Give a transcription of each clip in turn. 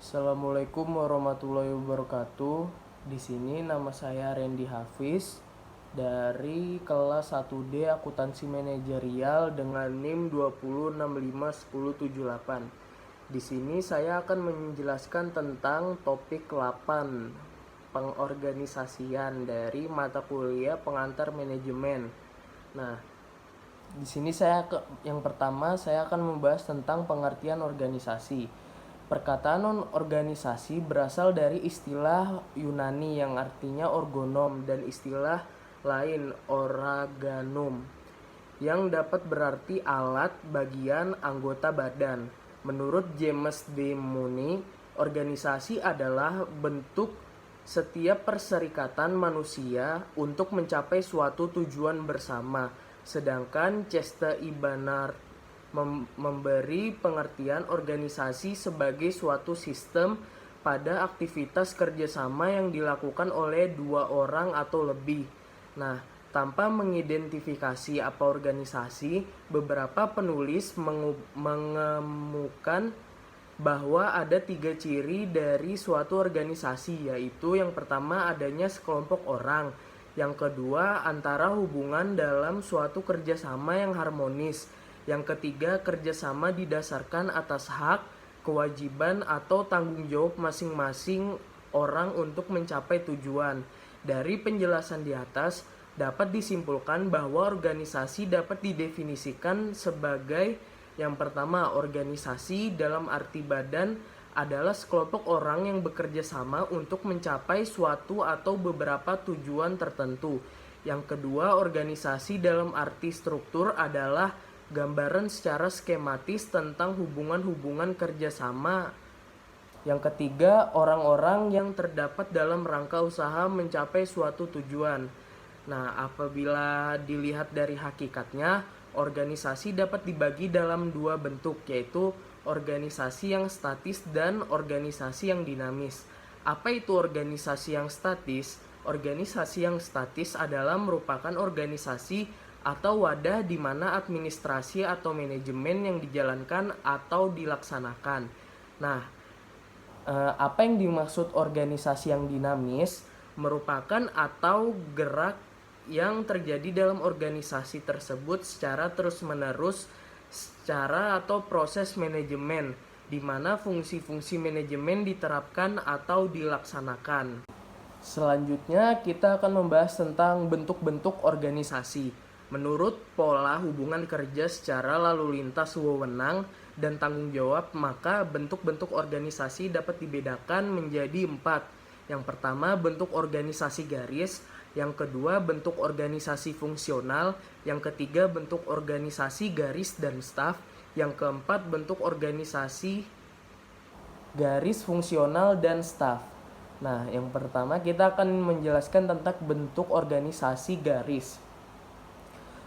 Assalamualaikum warahmatullahi wabarakatuh. Di sini nama saya Randy Hafiz dari kelas 1D Akuntansi Manajerial dengan NIM 20651078. Di sini saya akan menjelaskan tentang topik 8 pengorganisasian dari mata kuliah pengantar manajemen. Nah, di sini yang pertama saya akan membahas tentang pengertian organisasi. Perkataan organisasi berasal dari istilah Yunani yang artinya organon dan istilah lain organum yang dapat berarti alat, bagian, anggota badan. Menurut James D. Money, organisasi adalah bentuk setiap perserikatan manusia untuk mencapai suatu tujuan bersama. Sedangkan Chester E. Barnard memberi pengertian organisasi sebagai suatu sistem pada aktivitas kerjasama yang dilakukan oleh dua orang atau lebih. Nah, tanpa mengidentifikasi apa organisasi, beberapa penulis mengemukakan bahwa ada 3 ciri dari suatu organisasi, yaitu yang pertama adanya sekelompok orang, yang kedua antara hubungan dalam suatu kerjasama yang harmonis, yang ketiga kerjasama didasarkan atas hak, kewajiban atau tanggung jawab masing-masing orang untuk mencapai tujuan. Dari penjelasan di atas dapat disimpulkan bahwa organisasi dapat didefinisikan sebagai yang pertama, organisasi dalam arti badan adalah sekelompok orang yang bekerja sama untuk mencapai suatu atau beberapa tujuan tertentu. Yang kedua, organisasi dalam arti struktur adalah gambaran secara skematis tentang hubungan-hubungan kerjasama. Yang ketiga, orang-orang yang terdapat dalam rangka usaha mencapai suatu tujuan. Nah, apabila dilihat dari hakikatnya, organisasi dapat dibagi dalam 2 bentuk, yaitu organisasi yang statis dan organisasi yang dinamis. Apa itu organisasi yang statis? Organisasi yang statis adalah merupakan organisasi atau wadah di mana administrasi atau manajemen yang dijalankan atau dilaksanakan. Nah, apa yang dimaksud organisasi yang dinamis? Merupakan atau gerak yang terjadi dalam organisasi tersebut secara terus-menerus secara atau proses manajemen, di mana fungsi-fungsi manajemen diterapkan atau dilaksanakan. Selanjutnya kita akan membahas tentang bentuk-bentuk organisasi. Menurut pola hubungan kerja secara lalu lintas wewenang dan tanggung jawab, maka bentuk-bentuk organisasi dapat dibedakan menjadi 4. Yang pertama, bentuk organisasi garis. Yang kedua, bentuk organisasi fungsional. Yang ketiga, bentuk organisasi garis dan staf. Yang keempat, bentuk organisasi garis fungsional dan staf. Nah, yang pertama kita akan menjelaskan tentang bentuk organisasi garis.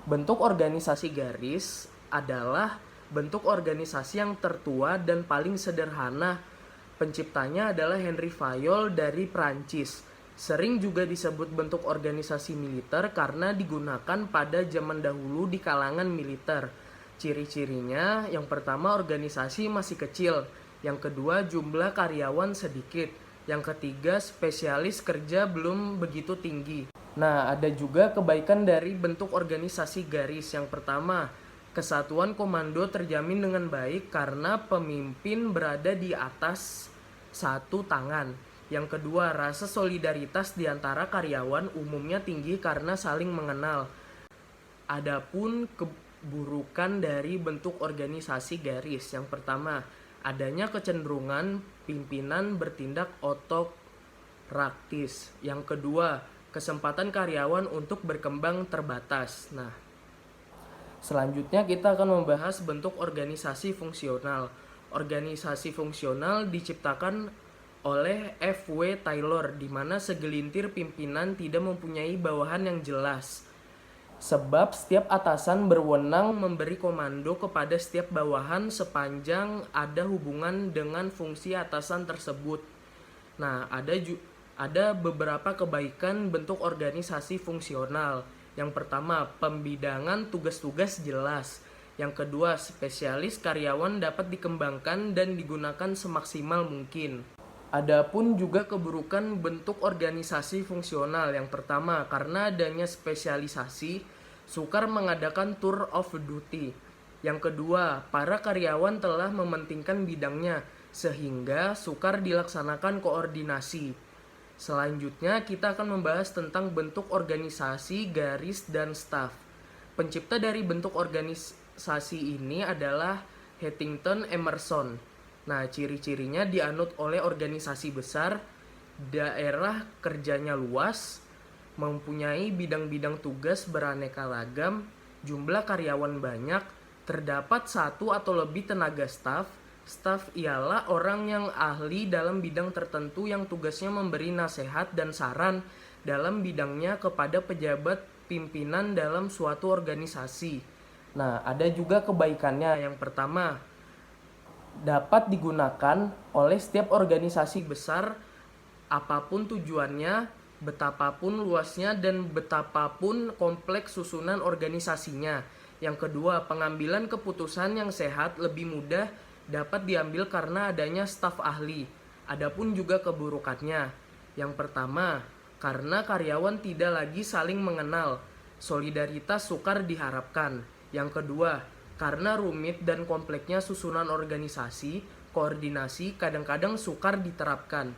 Bentuk organisasi garis adalah bentuk organisasi yang tertua dan paling sederhana. Penciptanya adalah Henry Fayol dari Prancis. Sering juga disebut bentuk organisasi militer karena digunakan pada zaman dahulu di kalangan militer. Ciri-cirinya, yang pertama organisasi masih kecil, yang kedua jumlah karyawan sedikit, yang ketiga spesialis kerja belum begitu tinggi. Nah, ada juga kebaikan dari bentuk organisasi garis. Yang pertama, kesatuan komando terjamin dengan baik karena pemimpin berada di atas satu tangan. Yang kedua, rasa solidaritas di antara karyawan umumnya tinggi karena saling mengenal. Adapun keburukan dari bentuk organisasi garis, yang pertama, adanya kecenderungan pimpinan bertindak otokraktis. Yang kedua, kesempatan karyawan untuk berkembang terbatas. Nah, selanjutnya kita akan membahas bentuk organisasi fungsional. Organisasi fungsional diciptakan oleh F.W. Taylor, di mana segelintir pimpinan tidak mempunyai bawahan yang jelas. Sebab setiap atasan berwenang memberi komando kepada setiap bawahan sepanjang ada hubungan dengan fungsi atasan tersebut. Nah, ada beberapa kebaikan bentuk organisasi fungsional. Yang pertama, pembidangan tugas-tugas jelas. Yang kedua, spesialis karyawan dapat dikembangkan dan digunakan semaksimal mungkin. Adapun juga keburukan bentuk organisasi fungsional. Yang pertama, karena adanya spesialisasi, sukar mengadakan tour of duty. Yang kedua, para karyawan telah mementingkan bidangnya, sehingga sukar dilaksanakan koordinasi. Selanjutnya, kita akan membahas tentang bentuk organisasi, garis, dan staf. Pencipta dari bentuk organisasi ini adalah Huntington Emerson. Nah, ciri-cirinya dianut oleh organisasi besar, daerah kerjanya luas, mempunyai bidang-bidang tugas beraneka ragam, jumlah karyawan banyak, terdapat satu atau lebih tenaga staf. Staf ialah orang yang ahli dalam bidang tertentu yang tugasnya memberi nasihat dan saran dalam bidangnya kepada pejabat pimpinan dalam suatu organisasi. Nah, ada juga kebaikannya. Yang pertama, dapat digunakan oleh setiap organisasi besar apapun tujuannya, betapapun luasnya, dan betapapun kompleks susunan organisasinya. Yang kedua, pengambilan keputusan yang sehat lebih mudah dapat diambil karena adanya staf ahli. Adapun juga keburukannya. Yang pertama, karena karyawan tidak lagi saling mengenal, solidaritas sukar diharapkan. Yang kedua, karena rumit dan kompleksnya susunan organisasi, koordinasi kadang-kadang sukar diterapkan.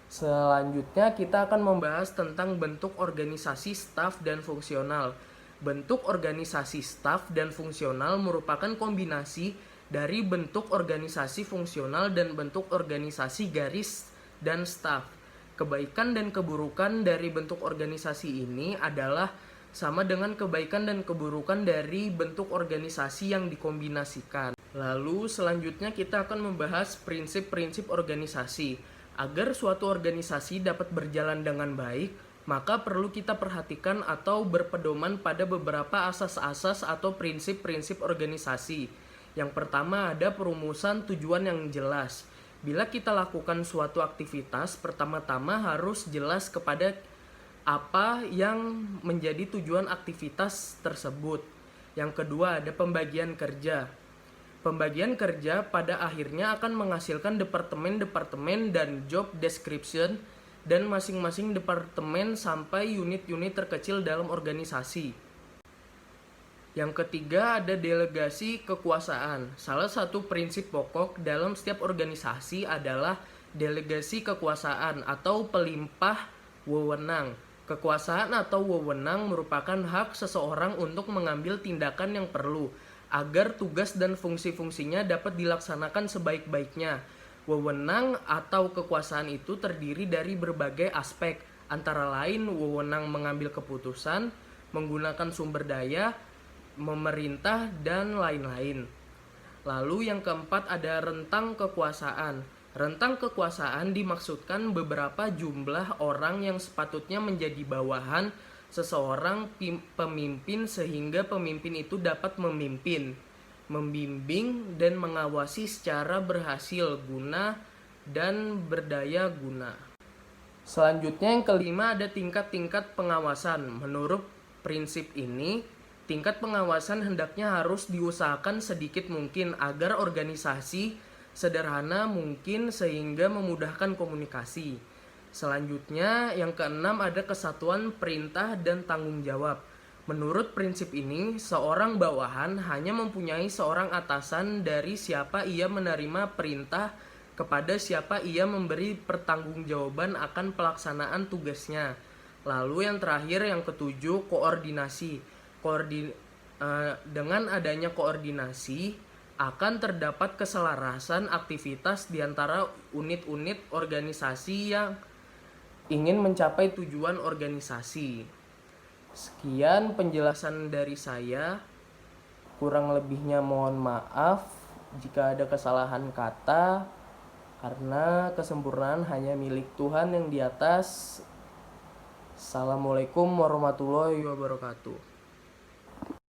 Selanjutnya kita akan membahas tentang bentuk organisasi staf dan fungsional. Bentuk organisasi staf dan fungsional merupakan kombinasi dari bentuk organisasi fungsional dan bentuk organisasi garis dan staf. Kebaikan dan keburukan dari bentuk organisasi ini adalah sama dengan kebaikan dan keburukan dari bentuk organisasi yang dikombinasikan. Lalu selanjutnya kita akan membahas prinsip-prinsip organisasi. Agar suatu organisasi dapat berjalan dengan baik, maka perlu kita perhatikan atau berpedoman pada beberapa asas-asas atau prinsip-prinsip organisasi. Yang pertama, ada perumusan tujuan yang jelas. Bila kita lakukan suatu aktivitas, pertama-tama harus jelas kepada apa yang menjadi tujuan aktivitas tersebut. Yang kedua, ada pembagian kerja. Pembagian kerja pada akhirnya akan menghasilkan departemen-departemen dan job description dan masing-masing departemen sampai unit-unit terkecil dalam organisasi. Yang ketiga, ada delegasi kekuasaan. Salah satu prinsip pokok dalam setiap organisasi adalah delegasi kekuasaan atau pelimpah wewenang. Kekuasaan atau wewenang merupakan hak seseorang untuk mengambil tindakan yang perlu agar tugas dan fungsi-fungsinya dapat dilaksanakan sebaik-baiknya. Wewenang atau kekuasaan itu terdiri dari berbagai aspek, antara lain wewenang mengambil keputusan, menggunakan sumber daya, memerintah, dan lain-lain. Lalu yang keempat ada rentang kekuasaan. Rentang kekuasaan dimaksudkan beberapa jumlah orang yang sepatutnya menjadi bawahan seseorang pemimpin sehingga pemimpin itu dapat memimpin, membimbing, dan mengawasi secara berhasil guna dan berdaya guna. Selanjutnya yang kelima ada tingkat-tingkat pengawasan. Menurut prinsip ini, tingkat pengawasan hendaknya harus diusahakan sedikit mungkin agar organisasi sederhana mungkin sehingga memudahkan komunikasi. Selanjutnya yang keenam ada kesatuan perintah dan tanggung jawab. Menurut prinsip ini, seorang bawahan hanya mempunyai seorang atasan dari siapa ia menerima perintah kepada siapa ia memberi pertanggungjawaban akan pelaksanaan tugasnya. Lalu yang terakhir yang ketujuh koordinasi. Dengan adanya koordinasi akan terdapat keselarasan aktivitas di antara unit-unit organisasi yang ingin mencapai tujuan organisasi. Sekian penjelasan dari saya. Kurang lebihnya mohon maaf jika ada kesalahan kata, karena kesempurnaan hanya milik Tuhan yang di atas. Assalamualaikum warahmatullahi wabarakatuh.